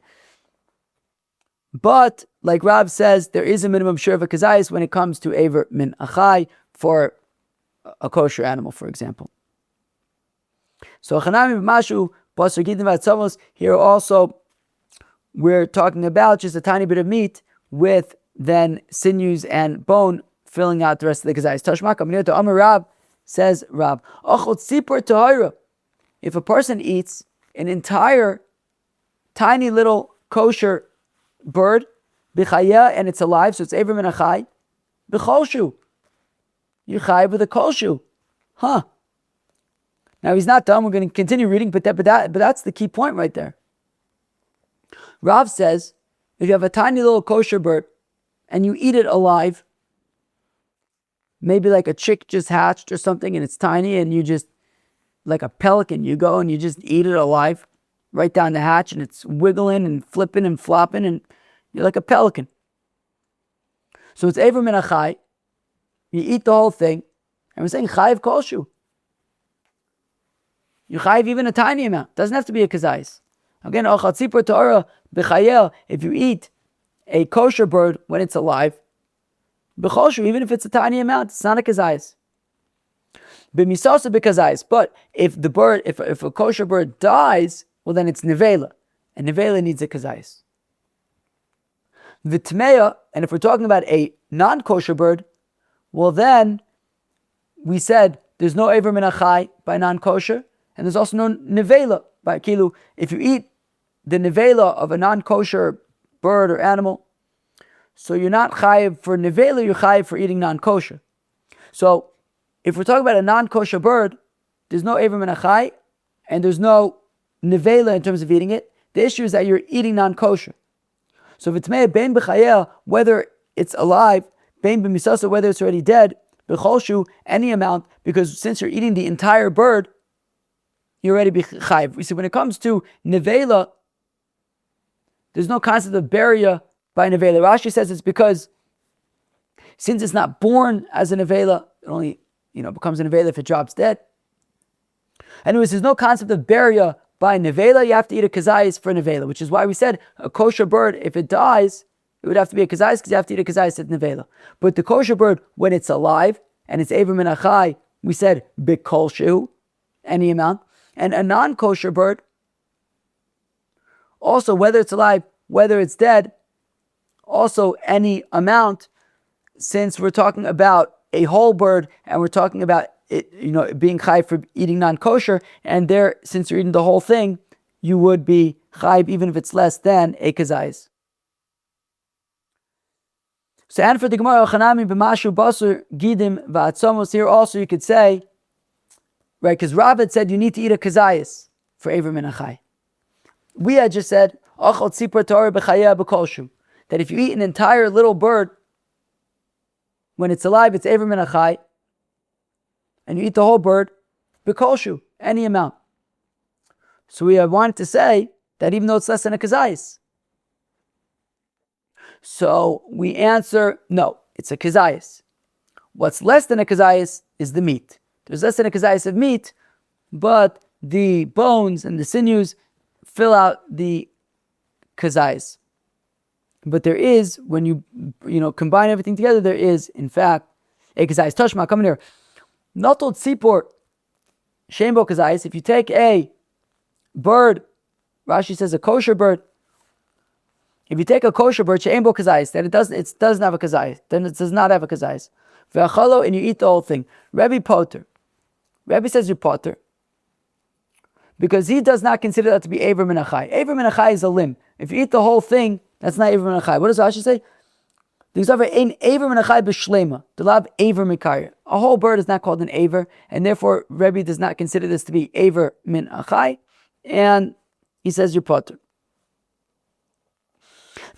But, like Rab says, there is a minimum share of a kazayis when it comes to Ever Min Hachai for a kosher animal, for example. So, Chanami b'mashu, basar gidim v'atzamos, here also, we're talking about just a tiny bit of meat with then sinews and bone filling out the rest of the kazayis. Tashmak Amir to Amar Rab, says Rab, Ochot Sipur Tahira. If a person eats an entire tiny little kosher bird, b'chaya, and it's alive, so it's Ever Min Hachai, b'cholshu. You're chayiv with a kolshu. Now he's not done, we're going to continue reading, but that's the key point right there. Rav says, if you have a tiny little kosher bird and you eat it alive, maybe like a chick just hatched or something and it's tiny and you just, like a pelican, you go and you just eat it alive, right down the hatch, and it's wiggling and flipping and flopping and you're like a pelican. So it's Ever Min Hachai, you eat the whole thing, and we're saying chayiv kolshu. You chayiv even a tiny amount, doesn't have to be a kazayis. Again, if you eat a kosher bird when it's alive, even if it's a tiny amount, it's not a kazayis. But if a kosher bird dies, well then it's nevela, and nevela needs a kazayis. V'tmeya, and if we're talking about a non-kosher bird, well then we said there's no Ever Min Hachai by non-kosher, and there's also no nevela by kilu. If you eat the nevela of a non-kosher bird or animal, so you're not chayiv for nevela, you're chayiv for eating non-kosher. So if we're talking about a non-kosher bird, there's no Ever Min Hachai, and there's no nevela in terms of eating it. The issue is that you're eating non-kosher. So if it's made bein b'chayel, whether it's alive, bein b'misasa, whether it's already dead, b'cholshu, any amount, because since you're eating the entire bird, you're already b'chayiv. We see when it comes to nevela, there's no concept of beria by nevela. Rashi says it's because since it's not born as a nevela, it only becomes a nevela if it drops dead. Anyways, there's no concept of beria by nevela. You have to eat a kazayis for nevela, which is why we said a kosher bird, if it dies, it would have to be a kazayis because you have to eat a kazayis at nevela. But the kosher bird, when it's alive and it's Ever Min Hachai, we said bikolshu, any amount. And a non-kosher bird, also whether it's alive, whether it's dead, also any amount, since we're talking about a whole bird and we're talking about it, being chayiv for eating non-kosher, and there, since you're eating the whole thing, you would be chayiv even if it's less than a kazayis. So, and for the Gemara, Chanami b'mashu basur gidim v'atzomos, here also you could say, right, because Rav had said you need to eat a kazayis for Ever Min Hachai. We had just said, Achot sipur Torah b'chaya b'kolshu, that if you eat an entire little bird, when it's alive, it's Ever Min Hachai, and you eat the whole bird, b'kolshu, any amount. So we wanted to say that even though it's less than a kazayis. So we answer, no, it's a kazayis. What's less than a kazayis is the meat. There's less than a kazayis of meat, but the bones and the sinews fill out the kazayis. But there is, when you combine everything together, there is, in fact, a kazayis. Tashma, come in here. Notol tzipor shembo kazayis. If you take a bird, Rashi says a kosher bird. If you take a kosher bird, shembo kazayis, then it doesn't have a kazayis. Then it does not have a kazayis. Ve'achalo, and you eat the whole thing. Rebbe poter. Rebbe says you're poter because he does not consider that to be Ever Min Hachai. Ever Min Hachai is a limb. If you eat the whole thing, that's not Ever Min Hachai. What does Rashi say? Ever Min Hachai b'shlema. The lab Ever Mikayah. A whole bird is not called an Ever, and therefore Rebbe does not consider this to be Ever Min Hachai, and he says you're poter.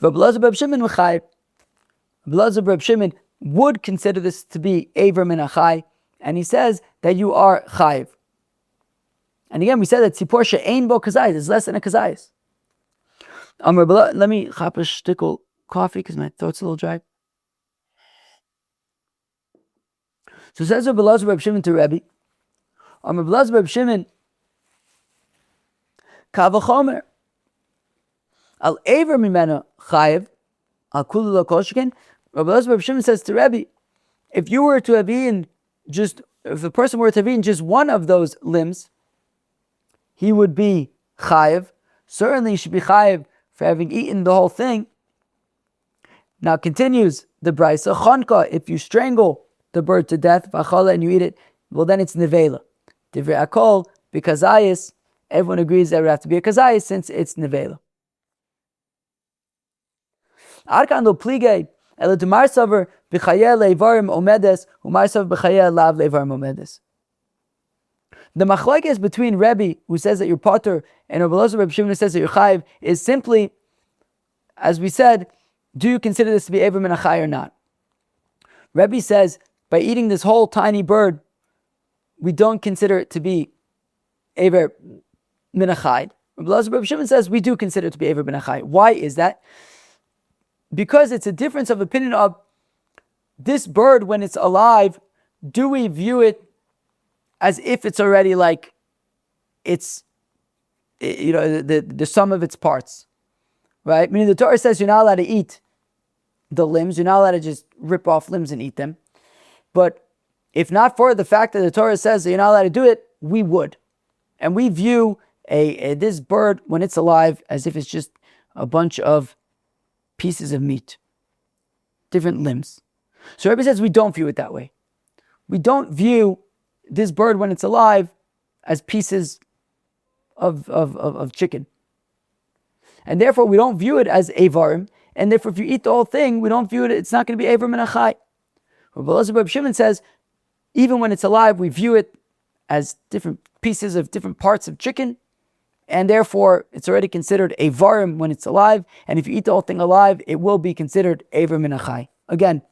V'blazar Reb Shimon Mechai. Blazar Reb Shimon would consider this to be Ever Min Hachai, and he says that you are chayiv. And again, we said that tzipor she'ein bo kazayis is less than a kazayis. Let me chapash shtickle coffee because my throat's a little dry. So says Rabbi Elazar Reb Shimon to Rebbe, Rabbi Elazar Reb Shimon, Kavachomer, Al Ever Mimena Chayev, Al Kulu Lo Koshken. Rabbi Elazar Reb Shimon says to Rebbe, if you were to have eaten if the person were to have eaten just one of those limbs, he would be Chayev. Certainly he should be Chayev for having eaten the whole thing. Now continues the Brisa, Chonka, if you strangle the bird to death, V'achala, and you eat it, well then it's Nevela. Divrei Akol, B'Kazayis, everyone agrees that it would have to be a Kazayis since it's Nevela. Arkan lo plige, ela demar saver b'chayeh leivarim omedes, umar saver b'chayeh lav leivarim omedes. The machlokes between Rebbe, who says that you're potter, and Rabbi Elazar Reb Shimon, who says that you're chayiv, is simply, as we said, do you consider this to be Ever Min Hachai or not? Rebbe says, by eating this whole tiny bird, we don't consider it to be Ever Min Hachai. Rabbi Elazar Reb Shimon says, we do consider it to be Ever Min Hachai. Why is that? Because it's a difference of opinion of this bird when it's alive, do we view it as if it's already like it's, the sum of its parts, right? Meaning the Torah says you're not allowed to eat the limbs, you're not allowed to just rip off limbs and eat them. But if not for the fact that the Torah says that you're not allowed to do it, we would. And we view this bird when it's alive as if it's just a bunch of pieces of meat, different limbs. So Rebbe says we don't view it that way. We don't view this bird when it's alive as pieces of chicken. And therefore we don't view it as avarim, and therefore if you eat the whole thing, we don't view it, it's not going to be Ever Min Hachai. Rabbi Elazar Reb Shimon says, even when it's alive, we view it as different pieces of different parts of chicken, and therefore it's already considered avarim when it's alive, and if you eat the whole thing alive, it will be considered Ever Min Hachai. Again,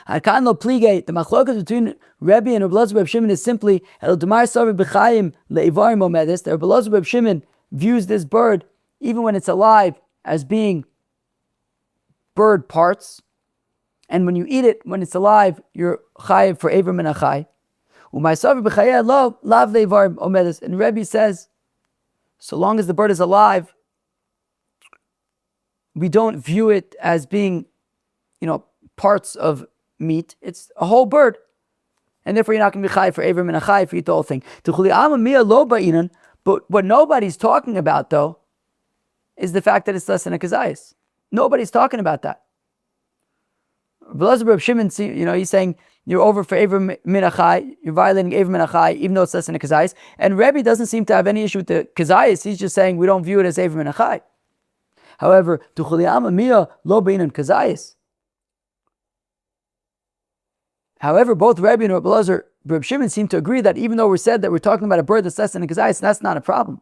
the machlokas between Rebbe and Rabbi Elazar Reb Shimon is simply that Rabbi Elazar Reb Shimon views this bird, even when it's alive, as being bird parts, and when you eat it, when it's alive, you're chayiv for Ever Min Hachai. And Rebbe says, so long as the bird is alive, we don't view it as being, parts of meat. It's a whole bird. And therefore you're not going to be chayiv for Ever Min Hachai if you eat the whole thing. But what nobody's talking about, though, is the fact that it's less than a kazayis. Nobody's talking about that. Elazar Reb Shimon, he's saying you're over for Ever Min Hachai, you're violating Ever Min Hachai, even though it's less than a kazayis. And Rebbe doesn't seem to have any issue with the kazayis. He's just saying we don't view it as Ever Min Hachai. However, both Rebbe and Rabbi Elazar Reb Shimon seem to agree that even though we're said that we're talking about a bird that's less than a kazayis, that's not a problem.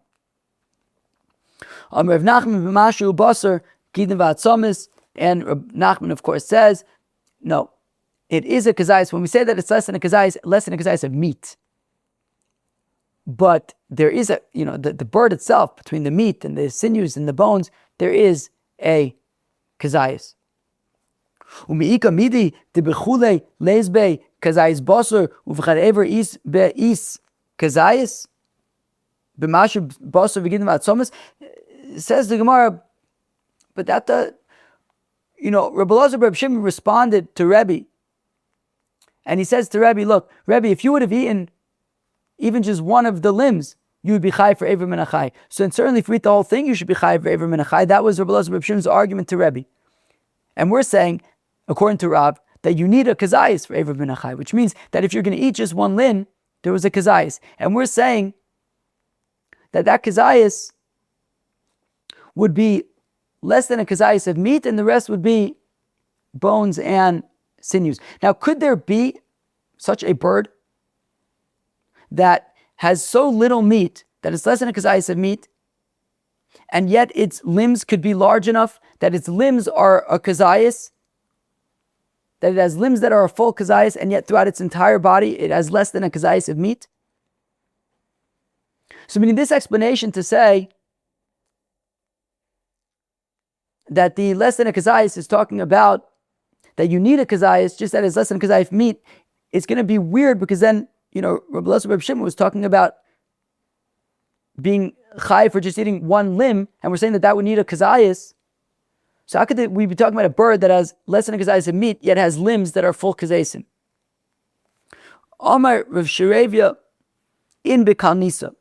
Rav Nachman b'mashu basar kidin v'atzomis, and Rav Nachman of course says, no, it is a kazayis. When we say that it's less than a kazayis of meat, but there is the bird itself, between the meat and the sinews and the bones, there is a kazayis. Umiika midi de bechule lesbe kazayis basar uvcharever is beis kazayis b'mashu basar v'kidin v'atzomis. Says the Gemara, but that Rabbi Elazar Reb Shimon responded to Rebbe, and he says to Rebbe, look, Rebbe, if you would have eaten even just one of the limbs, you would be chai for Ever Min Hachai. So certainly if you eat the whole thing, you should be chai for Ever Min Hachai. That was Rabbi Elazar Reb Shimon's argument to Rebbe. And we're saying, according to Rav, that you need a kazayis for Ever Min Hachai, which means that if you're going to eat just one limb, there was a kazayis. And we're saying that kazayis would be less than a kazayis of meat, and the rest would be bones and sinews. Now, could there be such a bird that has so little meat that it's less than a kazayis of meat, and yet its limbs could be large enough that its limbs are a kazayis, that it has limbs that are a full kazayis, and yet throughout its entire body it has less than a kazayis of meat? So meaning this explanation to say that the less than a kazayas is talking about that you need a kazayas, just that it's less than a kazayas meat, it's going to be weird because then, Rabbi Elazar Reb Shimon was talking about being chai for just eating one limb, and we're saying that would need a kazayas. So how could we be talking about a bird that has less than a kazayas of meat, yet has limbs that are full kazayasim? Amar Rav Shirevia in Bekalnisa.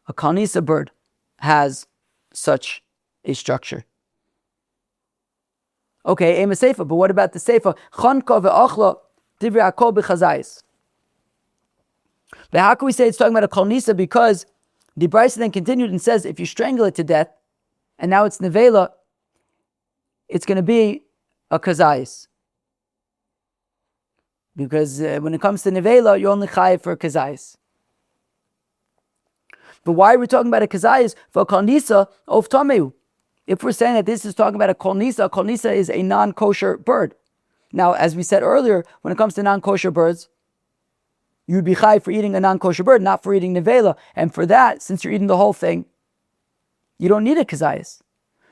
A kalnisa bird has such a structure. Okay, aim a seifa, but what about the seifa? Chanka ve'achla divrei hakol b'chazayis. But how can we say it's talking about a kalnisa? Because the Brisa then continued and says, if you strangle it to death, and now it's nevela, it's going to be a kazayis. Because when it comes to nevela, you're only chayiv for a kazayis. But why are we talking about a kazayis for a kalnisa of tameu? If we're saying that this is talking about a kalnisa is a non-kosher bird. Now, as we said earlier, when it comes to non-kosher birds, you'd be chayiv for eating a non-kosher bird, not for eating nevela. And for that, since you're eating the whole thing, you don't need a kazayis.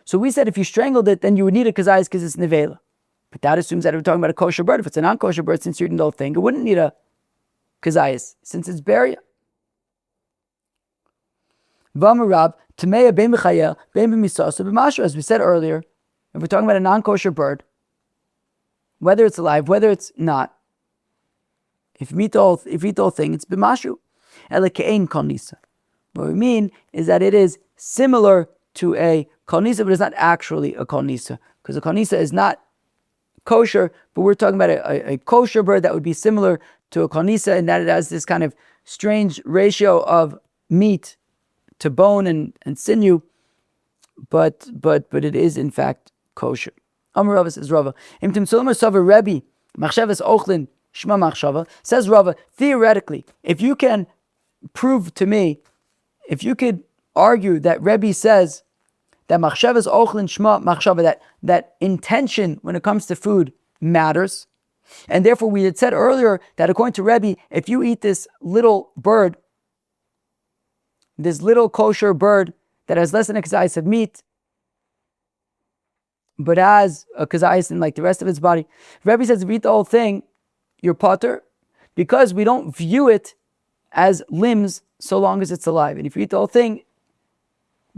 So we said if you strangled it, then you would need a kazayis because it's nevela. But that assumes that we're talking about a kosher bird. If it's a non-kosher bird, since you're eating the whole thing, it wouldn't need a kazayis, since it's beria. V'amarab, Tameya ben b'chayel, ben b'misasa, b'mashu, as we said earlier, if we're talking about a non-kosher bird, whether it's alive, whether it's not, if you eat the whole thing, it's b'mashu. Elekein kalnisa. What we mean is that it is similar to a kalnisa, but it's not actually a kalnisa, because a kalnisa is not kosher, but we're talking about a kosher bird that would be similar to a kalnisa, in that it has this kind of strange ratio of meat to bone and sinew, but it is in fact kosher. Amar Rava says Rava, Im Timsulma Sava Rebbe Machshavas Ochlin Shma Machshava, says Rava, theoretically, if you can prove to me, if you could argue that Rebbe says that Machshavas Ochlin Shma Machshava, that intention when it comes to food matters, and therefore we had said earlier that according to Rebbe, if you eat this little bird, this little kosher bird that has less than a kazayis of meat, but has a kazayis in like the rest of its body, Rebbe says if you eat the whole thing, you're potter, because we don't view it as limbs so long as it's alive. And if you eat the whole thing,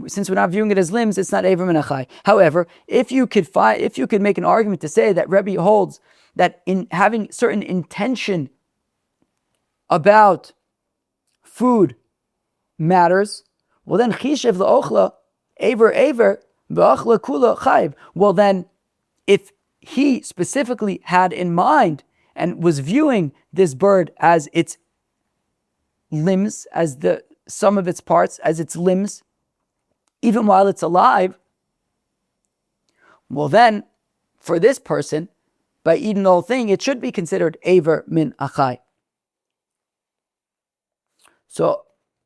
since we're not viewing it as limbs, it's not Avram and Hachai. However, if you could make an argument to say that Rebbe holds that in having certain intention about food matters, well then chishev la'ochla aver v'achla kula chayv. Well then, if he specifically had in mind and was viewing this bird as its limbs, as the sum of its parts, as its limbs, even while it's alive, well then, for this person, by eating the whole thing, it should be considered aver min achai. So,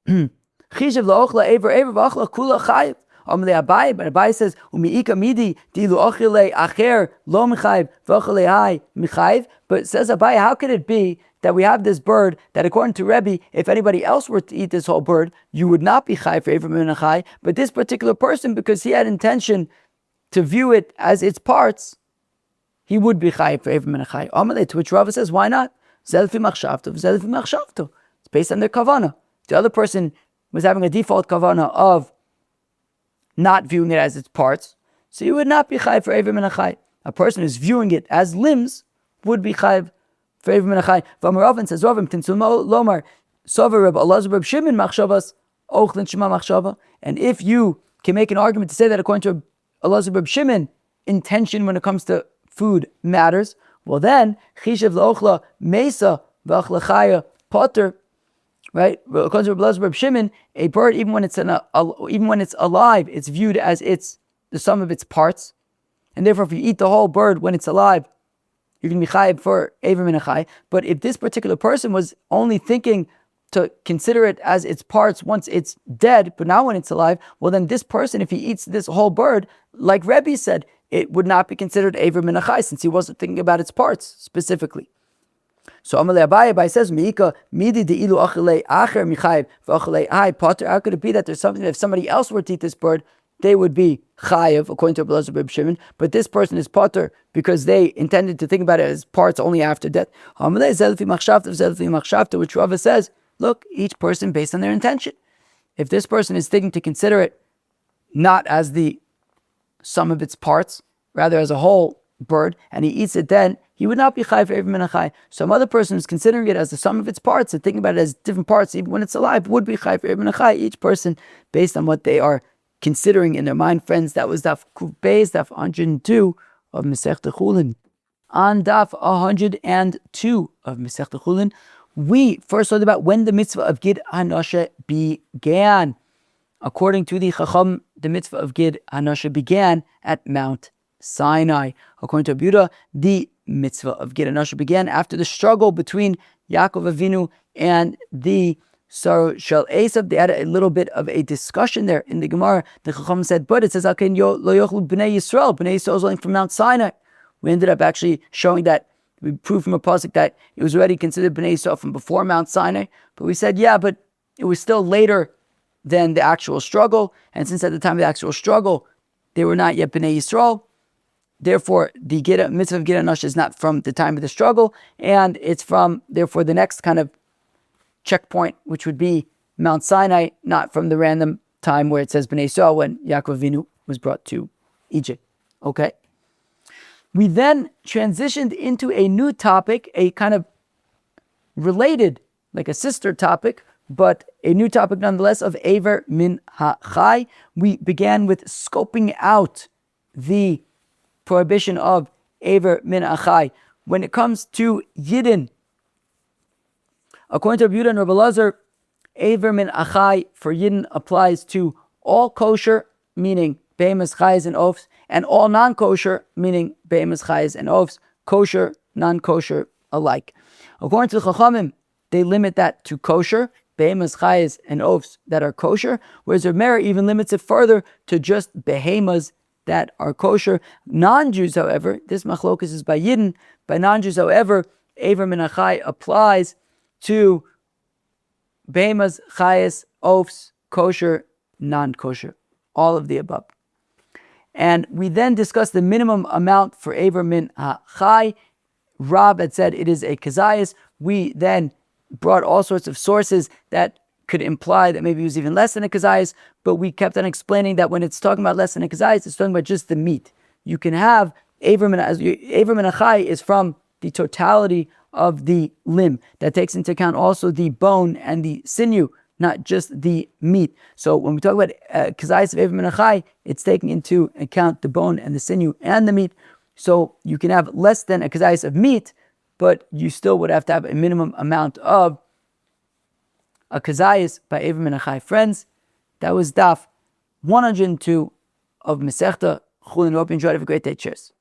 Chishev la'ochla aver v'achla kula chayiv. Amalei Abai, but Abai says, Umiika midi dilu ochile acher lo michayiv v'ochle hai michayiv. But says Abai, how could it be that we have this bird that according to Rebbe, if anybody else were to eat this whole bird, you would not be chayiv for aver min achai, but this particular person, because he had intention to view it as its parts, he would be chayiv for aver min achai. Amalei, to which Rava says, why not? Zelfi machshavto, zelfi machshavto. It's based on their kavana. The other person was having a default kavana of not viewing it as its parts, so you would not be chayiv for aver min achai. A person who's viewing it as limbs would be chayiv for aver min achai. V'amarav says, Ravim tinsulmo lomar sover Reb Elazar Reb Shimon machshavas ochlin shema machshava. And if you can make an argument to say that according to Elazar Reb Shimon, intention when it comes to food matters, well then chishev la'ochla mesa v'achla chaya potter. Right, according to Elazar Reb Shimon, a bird, even when it's alive, it's viewed as the sum of its parts, and therefore, if you eat the whole bird when it's alive, you're going to be chayiv for aver min achai. But if this particular person was only thinking to consider it as its parts once it's dead, but not when it's alive, well, then this person, if he eats this whole bird, like Rebbe said, it would not be considered aver min achai since he wasn't thinking about its parts specifically. So Amalei Abai says, Meika midi de ilu achilei acher michayiv v'achilei hai potter. How could it be that there's something that if somebody else were to eat this bird, they would be chayev according to Rabbi Elazar Shimon, but this person is pater because they intended to think about it as parts only after death. Which Rava says, look, each person based on their intention. If this person is thinking to consider it not as the sum of its parts, rather as a whole bird, and he eats it then, he would not be chayev for Eiver min hachai. Some other person is considering it as the sum of its parts and thinking about it as different parts, even when it's alive, would be chayev for Eiver min hachai. Each person based on what they are considering in their mind. Friends, that was Daf Kuf Beis, Daf 102 of Masechta Chullin. On Daf 102 of Masechta Chullin, we first learned about when the mitzvah of Gid hanasheh began. According to the Chacham, the mitzvah of Gid hanasheh began at Mount Sinai. According to Abuda, the mitzvah of Gid hanasheh began after the struggle between Yaakov Avinu and the Sar Shel Esav. They had a little bit of a discussion there in the Gemara. The Chacham said, but it says, lo yochlu b'nei Yisrael. B'nei Yisrael is only from Mount Sinai. We ended up actually showing that, we proved from a pasuk that it was already considered B'nai Yisrael from before Mount Sinai. But we said, yeah, but it was still later than the actual struggle. And since at the time of the actual struggle, they were not yet B'nai Yisrael, therefore the mitzvah of Gid hanasheh is not from the time of the struggle, and it's from, therefore, the next kind of checkpoint, which would be Mount Sinai, not from the random time where it says B'nai Yisrael when Yaakov Avinu was brought to Egypt. Okay. We then transitioned into a new topic, a kind of related, like a sister topic, but a new topic nonetheless, of Eiver min hachai. We began with scoping out the prohibition of Eiver min hachai. When it comes to Yidden, according to Rabbi Yehuda and Rabbi Elazar, Eiver min hachai for Yidden applies to all kosher, meaning behemoths, chayes, and oafs, and all non-kosher, meaning behemoths, chayes, and oafs, kosher, non-kosher alike. According to the Chachamim, they limit that to kosher, behemoths, chayes, and oafs that are kosher, whereas the Meir even limits it further to just behemoths that are kosher. Non-Jews, however, this machlokus is by Yidden. By non-Jews, however, Eiver min hachai applies to behemoths, chayes, oafs, kosher, non-kosher, all of the above. And we then discussed the minimum amount for Eiver min hachai. Rab had said it is a kazayas. We then brought all sorts of sources that could imply that maybe it was even less than a kazayas, but we kept on explaining that when it's talking about less than a kazayas, it's talking about just the meat. You can have Eiver min hachai is from the totality of the limb. That takes into account also the bone and the sinew, not just the meat. So when we talk about kazayas of Eiver min hachai, it's taking into account the bone and the sinew and the meat. So you can have less than a kazayas of meat, but you still would have to have a minimum amount of a kazayas by Eiver min hachai. Friends, that was Daf 102 of Masechta Chullin. Hope you enjoyed. Have a great day. Cheers.